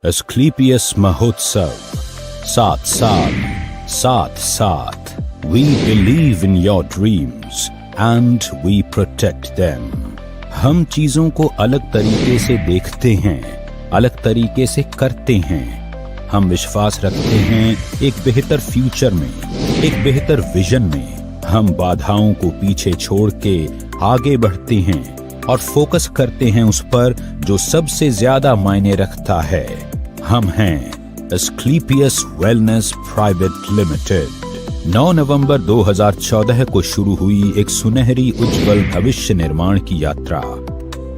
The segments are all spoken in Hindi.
एस्क्लेपियस महोत्सव 7 साल 7 साथ we believe in your dreams and we protect them. हम चीजों को अलग तरीके से देखते हैं, अलग तरीके से करते हैं। हम विश्वास रखते हैं एक बेहतर फ्यूचर में, एक बेहतर विजन में। हम बाधाओं को पीछे छोड़ के आगे बढ़ते हैं और फोकस करते हैं उस पर जो सबसे ज्यादा मायने रखता है। हम हैं एस्क्लेपियस वेलनेस प्राइवेट लिमिटेड। 9 नवंबर 2014 को शुरू हुई एक सुनहरी उज्जवल भविष्य निर्माण की यात्रा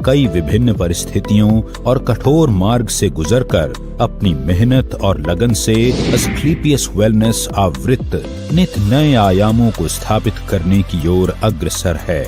कई विभिन्न परिस्थितियों और कठोर मार्ग से गुजरकर अपनी मेहनत और लगन से एस्क्लेपियस वेलनेस आवृत्त नित नए आयामों को स्थापित करने की ओर अग्रसर है।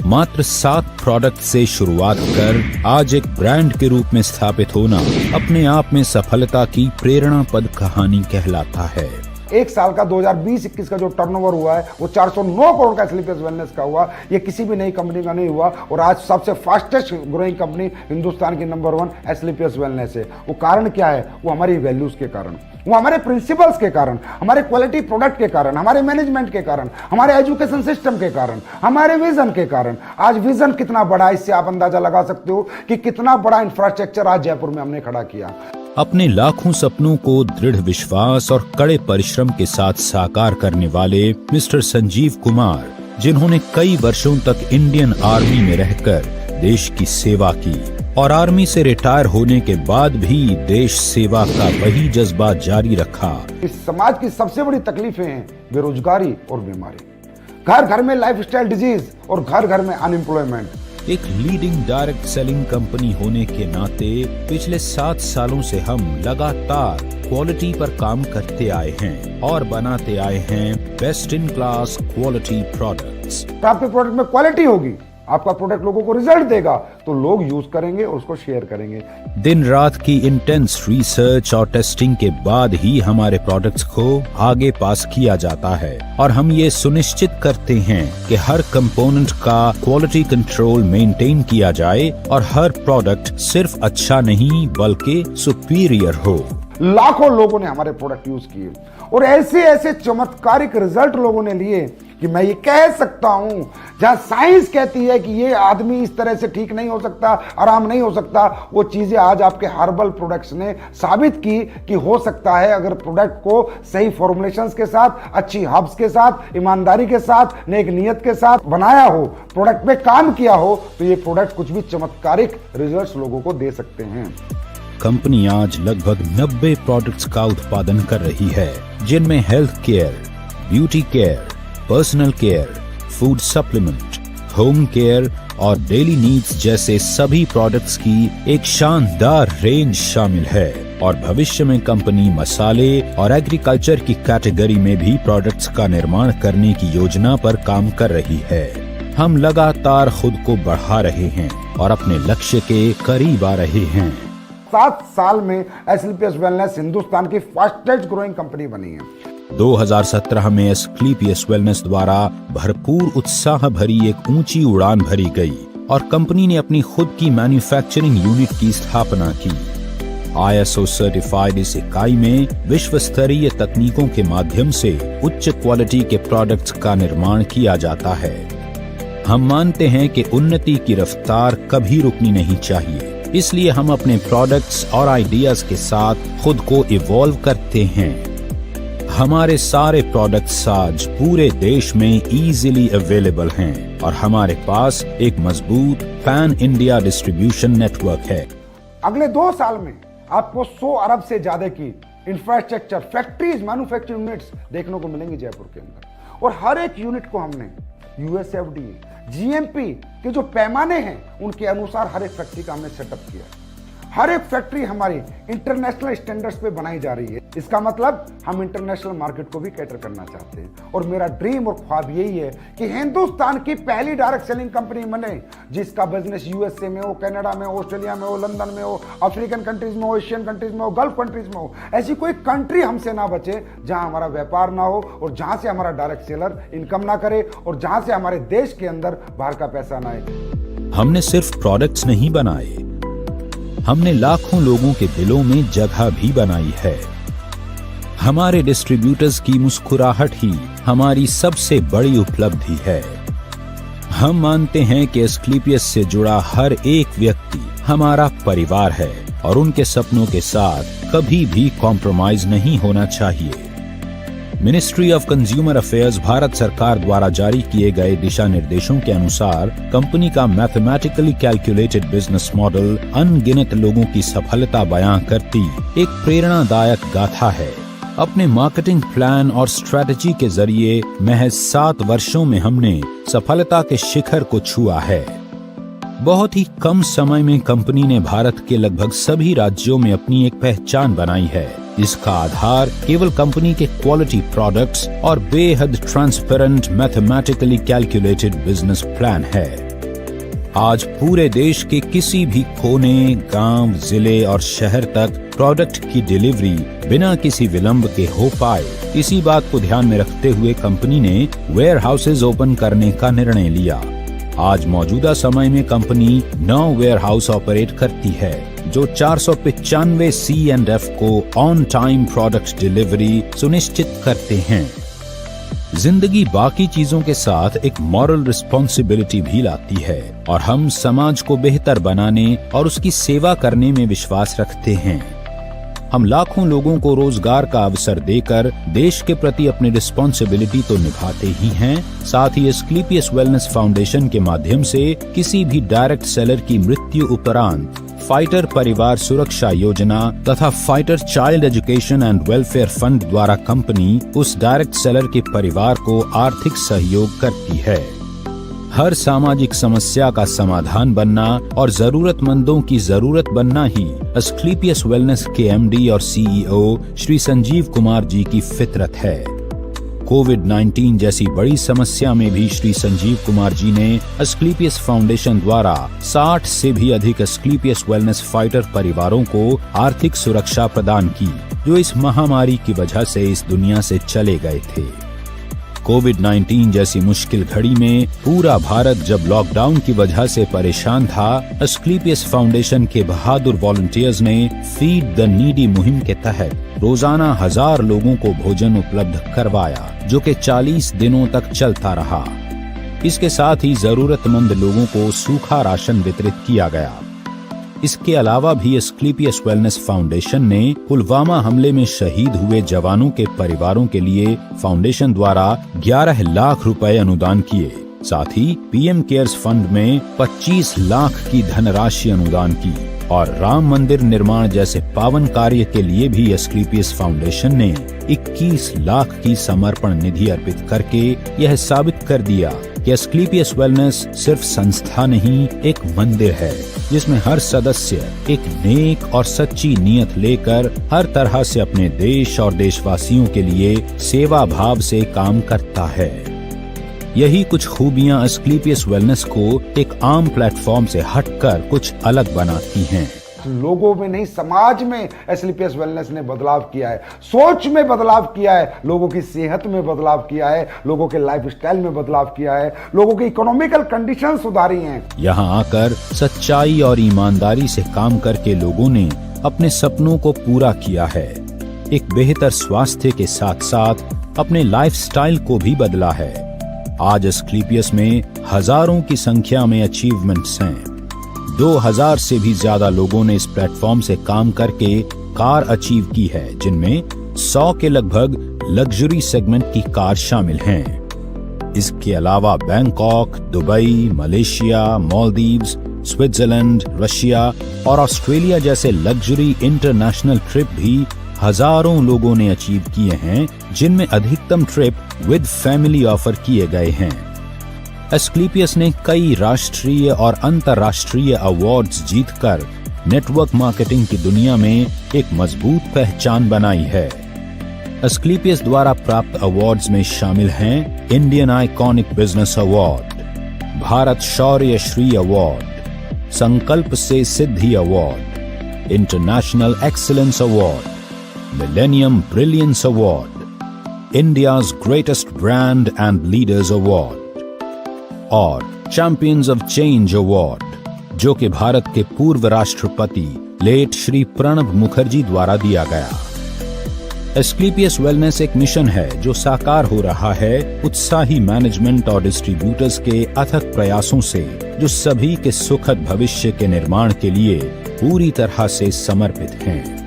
मात्र 7 प्रोडक्ट से शुरुआत कर आज एक ब्रांड के रूप में स्थापित होना अपने आप में सफलता की प्रेरणापद कहानी कहलाता है। एक साल का 2020-21 का जो टर्नओवर हुआ है वो 409 करोड़ का एस्क्लेपियस वेलनेस का हुआ। ये किसी भी नई कंपनी का नहीं हुआ और आज सबसे फास्टेस्ट ग्रोइंग कंपनी हिंदुस्तान की नंबर 1 एस्क्लेपियस वेलनेस है। वो कारण क्या है? वो हमारी वैल्यूज के कारण, वो हमारे प्रिंसिपल्स के कारण, हमारे क्वालिटी प्रोडक्ट के कारण, हमारे मैनेजमेंट के कारण, हमारे एजुकेशन सिस्टम के कारण, हमारे विजन के कारण। आज विजन कितना बड़ा है इससे आप अंदाजा लगा सकते हो कि कितना बड़ा इंफ्रास्ट्रक्चर आज जयपुर में हमने खड़ा किया। अपने लाखों सपनों को दृढ़ विश्वास और कड़े परिश्रम के साथ साकार करने वाले मिस्टर संजीव कुमार, जिन्होंने कई वर्षों तक इंडियन आर्मी में रहकर देश की सेवा की और आर्मी से रिटायर होने के बाद भी देश सेवा का वही जज्बा जारी रखा। इस समाज की सबसे बड़ी तकलीफें हैं बेरोजगारी और बीमारी, घर घर में लाइफस्टाइल डिजीज और घर घर में अनएम्प्लॉयमेंट। एक लीडिंग डायरेक्ट सेलिंग कंपनी होने के नाते पिछले 7 सालों से हम लगातार क्वालिटी पर काम करते आए हैं और बनाते आए हैं best in class quality products. आपके प्रोडक्ट में क्वालिटी होगी, आपका प्रोडक्ट लोगों को रिजल्ट देगा तो लोग यूज करेंगे और उसको शेयर करेंगे। दिन रात की इंटेंस रिसर्च और टेस्टिंग के बाद ही हमारे प्रोडक्ट्स को आगे पास किया जाता है और हम ये सुनिश्चित करते हैं कि हर कंपोनेंट का क्वालिटी कंट्रोल मेंटेन किया जाए और हर प्रोडक्ट सिर्फ अच्छा नहीं बल्कि सुपीरियर हो। लाखों लोगों ने हमारे प्रोडक्ट यूज किए और ऐसे ऐसे चमत्कारिक रिजल्ट लोगों ने लिए कि मैं ये कह सकता हूं, जहां साइंस कहती है कि ये आदमी इस तरह से ठीक नहीं हो सकता, आराम नहीं हो सकता, वो चीजें आज आपके हर्बल प्रोडक्ट्स ने साबित की कि हो सकता है। अगर प्रोडक्ट को सही फॉर्मुलेशंस के साथ, अच्छी हर्ब्स के साथ, ईमानदारी के साथ, नेक नियत के साथ बनाया हो, प्रोडक्ट पे काम किया हो, तो ये प्रोडक्ट कुछ भी चमत्कारिक रिजल्ट्स लोगों को दे सकते हैं। कंपनी आज लगभग 90 प्रोडक्ट्स का उत्पादन कर रही है, जिनमें health care, beauty care, personal care, food supplement, home care और डेली नीड्स जैसे सभी प्रोडक्ट्स की एक शानदार रेंज शामिल है। और भविष्य में कंपनी मसाले और एग्रीकल्चर की कैटेगरी में भी प्रोडक्ट्स का निर्माण करने की योजना पर काम कर रही है। हम लगातार खुद को बढ़ा रहे हैं और अपने लक्ष्य के करीब आ रहे हैं। 7 साल में एस्क्लेपियस वेलनेस हिंदुस्तान की फास्टेस्ट ग्रोइंग कंपनी बनी है। 2017 में एस्क्लेपियस वेलनेस द्वारा भरपूर उत्साह भरी एक ऊंची उड़ान भरी गई और कंपनी ने अपनी खुद की मैन्युफैक्चरिंग यूनिट की स्थापना की। ISO सर्टिफाइड इस इकाई में विश्व स्तरीय तकनीकों के माध्यम से उच्च क्वालिटी के प्रोडक्ट्स का निर्माण किया जाता है। हम मानते हैं कि उन्नति की रफ्तार कभी रुकनी नहीं चाहिए, इसलिए हम अपने प्रोडक्ट्स और आइडियाज के साथ खुद को इवॉल्व करते हैं। हमारे सारे प्रोडक्ट्स आज पूरे देश में इजीली अवेलेबल हैं और हमारे पास एक मजबूत पैन इंडिया डिस्ट्रीब्यूशन नेटवर्क है। अगले 2 साल में आपको 100 अरब से ज्यादा की इंफ्रास्ट्रक्चर, फैक्ट्रीज, मैन्युफैक्चरिंग यूनिट्स देखने को मिलेंगी जयपुर के अंदर और हर एक यूनिट को हमने USFDA, GMP के जो पैमाने हैं उनके अनुसार हर एक फैक्ट्री का हमने सेटअप किया। हर एक फैक्ट्री हमारी इंटरनेशनल स्टैंडर्ड्स पे बनाई जा रही है। इसका मतलब हम इंटरनेशनल मार्केट को भी कैटर करना चाहते हैं और मेरा ड्रीम और ख्वाब यही है कि हिंदुस्तान की पहली डायरेक्ट सेलिंग कंपनी बने जिसका बिजनेस USA में हो, कनाडा में हो, ऑस्ट्रेलिया में हो, लंदन में हो, अफ्रीकन कंट्रीज में हो, एशियन कंट्रीज में हो, गल्फ कंट्रीज में हो। ऐसी कोई कंट्री हमसे ना बचे जहां हमारा व्यापार ना हो और जहां से हमारा डायरेक्ट सेलर इनकम ना करे और जहां से हमारे देश के अंदर बाहर का पैसा ना आए। हमने सिर्फ प्रोडक्ट्स नहीं बनाए, हमने लाखों लोगों के दिलों में जगह भी बनाई है। हमारे डिस्ट्रीब्यूटर्स की मुस्कुराहट ही हमारी सबसे बड़ी उपलब्धि है। हम मानते हैं कि एस्क्लेपियस से जुड़ा हर एक व्यक्ति हमारा परिवार है और उनके सपनों के साथ कभी भी कॉम्प्रोमाइज नहीं होना चाहिए। Ministry of consumer affairs Bharat सरकार द्वारा जारी किए गए दिशा निर्देशों के अनुसार कंपनी का मैथमेटिकली कैलकुलेटेड बिजनेस मॉडल अनगिनत लोगों की सफलता बयां करती एक प्रेरणादायक गाथा है। अपने मार्केटिंग प्लान और स्ट्रेटजी के जरिए महज 7 वर्षों में हमने सफलता के शिखर को छुआ है। बहुत ही कम समय में कंपनी ने भारत के लगभग सभी राज्यों में अपनी एक पहचान बनाई है। इसका आधार केवल कंपनी के क्वालिटी प्रोडक्ट्स और बेहद transparent mathematically calculated business plan है। आज पूरे देश के किसी भी कोने, गांव, जिले और शहर तक प्रोडक्ट की डिलीवरी बिना किसी विलंब के हो पाए, इसी बात को ध्यान में रखते हुए कंपनी ने वेयर हाउसेज ओपन करने का निर्णय लिया। आज मौजूदा समय में कंपनी 9 वेयर हाउस ऑपरेट करती है जो 495 C&F को ऑन टाइम प्रोडक्ट डिलीवरी सुनिश्चित करते हैं। जिंदगी बाकी चीजों के साथ एक मॉरल रिस्पॉन्सिबिलिटी भी लाती है और हम समाज को बेहतर बनाने और उसकी सेवा करने में विश्वास रखते हैं। हम लाखों लोगों को रोजगार का अवसर देकर देश के प्रति अपनी रिस्पॉन्सिबिलिटी तो निभाते ही हैं, साथ ही एस्क्लेपियस वेलनेस फाउंडेशन के माध्यम से किसी भी डायरेक्ट सेलर की मृत्यु उपरांत फाइटर परिवार सुरक्षा योजना तथा fighter child education and welfare fund द्वारा कंपनी उस डायरेक्ट सेलर के परिवार को आर्थिक सहयोग करती है। हर सामाजिक समस्या का समाधान बनना और जरूरतमंदों की जरूरत बनना ही एस्क्लेपियस वेलनेस के MD और CEO श्री संजीव कुमार जी की फितरत है। कोविड-19 जैसी बड़ी समस्या में भी श्री संजीव कुमार जी ने एस्क्लेपियस फाउंडेशन द्वारा 60 से भी अधिक एस्क्लेपियस वेलनेस फाइटर परिवारों को आर्थिक सुरक्षा प्रदान की, जो इस महामारी की वजह से इस दुनिया से चले गए थे। कोविड-19 जैसी मुश्किल घड़ी में पूरा भारत जब लॉकडाउन की वजह से परेशान था, एस्क्लेपियस फाउंडेशन के बहादुर वॉलंटियर्स ने फीड द नीडी मुहिम के तहत रोजाना 1000 लोगों को भोजन उपलब्ध करवाया, जो कि 40 दिनों तक चलता रहा। इसके साथ ही जरूरतमंद लोगों को सूखा राशन वितरित किया गया। इसके अलावा भी एस्क्लेपियस वेलनेस फाउंडेशन ने पुलवामा हमले में शहीद हुए जवानों के परिवारों के लिए फाउंडेशन द्वारा 11 लाख रुपए अनुदान किए। साथ ही PM केयर्स फंड में 25 लाख की धनराशि अनुदान की और राम मंदिर निर्माण जैसे पावन कार्य के लिए भी एस्क्लेपियस फाउंडेशन ने 21 लाख की समर्पण निधि अर्पित करके यह साबित कर दिया कि एस्क्लेपियस वेलनेस सिर्फ संस्था नहीं, एक मंदिर है जिसमें हर सदस्य एक नेक और सच्ची नीयत लेकर हर तरह से अपने देश और देशवासियों के लिए सेवा भाव से काम करता है। यही कुछ खूबियां एस्क्लेपियस वेलनेस को एक आम प्लेटफॉर्म से हटकर कुछ अलग बनाती हैं। लोगों में नहीं, समाज में एस्क्लेपियस वेलनेस ने बदलाव किया है, सोच में बदलाव किया है, लोगों की सेहत में बदलाव किया है, लोगों के लाइफस्टाइल में बदलाव किया है, लोगों की इकोनॉमिकल कंडीशन सुधारी हैं। यहाँ आकर सच्चाई और ईमानदारी से काम करके लोगों ने अपने सपनों को पूरा किया है। एक बेहतर स्वास्थ्य के साथ साथ अपने लाइफस्टाइल को भी बदला है। आज एस्क्लेपियस में हजारों की संख्या में अचीवमेंट्स हैं। 2000 से भी ज्यादा लोगों ने इस प्लेटफॉर्म से काम करके कार अचीव की है, जिनमें 100 के लगभग लग्जरी सेगमेंट की कार शामिल हैं। इसके अलावा Bangkok, Dubai, Malaysia, Maldives, Switzerland, Russia और ऑस्ट्रेलिया जैसे लग्जरी इंटरनेशनल ट्रिप भी हजारों लोगों ने अचीव किए हैं, जिनमें अधिकतम ट्रिप विद फैमिली ऑफर किए गए हैं। एस्क्लेपियस ने कई राष्ट्रीय और अंतर्राष्ट्रीय अवार्ड्स जीतकर नेटवर्क मार्केटिंग की दुनिया में एक मजबूत पहचान बनाई है। एस्क्लेपियस द्वारा प्राप्त अवार्ड्स में शामिल हैं Indian iconic business award, Bharat Shaurya Shri award, Sankalp से Siddhi award, international excellence award, millennium brilliance award, India's greatest brand and leaders award और चैंपियंस ऑफ चेंज अवार्ड, जो कि भारत के पूर्व राष्ट्रपति लेट श्री प्रणब मुखर्जी द्वारा दिया गया। एस्क्लेपियस वेलनेस एक मिशन है जो साकार हो रहा है उत्साही मैनेजमेंट और डिस्ट्रीब्यूटर्स के अथक प्रयासों से, जो सभी के सुखद भविष्य के निर्माण के लिए पूरी तरह से समर्पित हैं।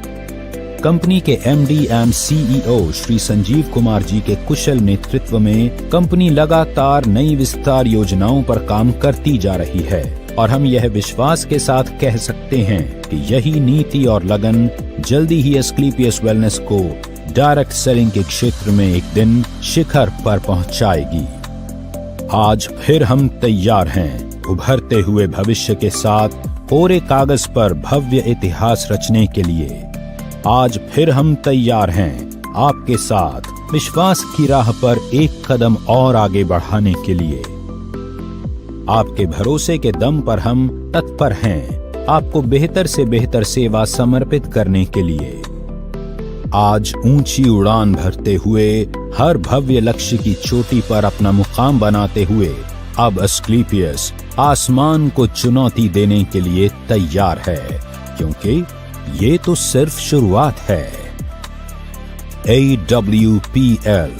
कंपनी के MD and CEO Shri Sanjeev Kumar ji के कुशल नेतृत्व में कंपनी लगातार नई विस्तार योजनाओं पर काम करती जा रही है और हम यह विश्वास के साथ कह सकते हैं कि यही नीति और लगन जल्दी ही एस्क्लेपियस वेलनेस को डायरेक्ट सेलिंग के क्षेत्र में एक दिन शिखर पर पहुंचाएगी। आज फिर हम तैयार हैं उभरते हुए भविष्य के साथ कोरे कागज पर भव्य इतिहास रचने के लिए। आज फिर हम तैयार हैं आपके साथ विश्वास की राह पर एक कदम और आगे बढ़ाने के लिए। आपके भरोसे के दम पर हम तत्पर हैं आपको बेहतर से बेहतर सेवा समर्पित करने के लिए। आज ऊंची उड़ान भरते हुए हर भव्य लक्ष्य की चोटी पर अपना मुकाम बनाते हुए अब एस्क्लेपियस आसमान को चुनौती देने के लिए तैयार है, क्योंकि ये तो सिर्फ शुरुआत है। AWPL,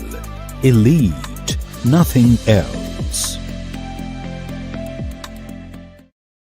Elite, nothing else।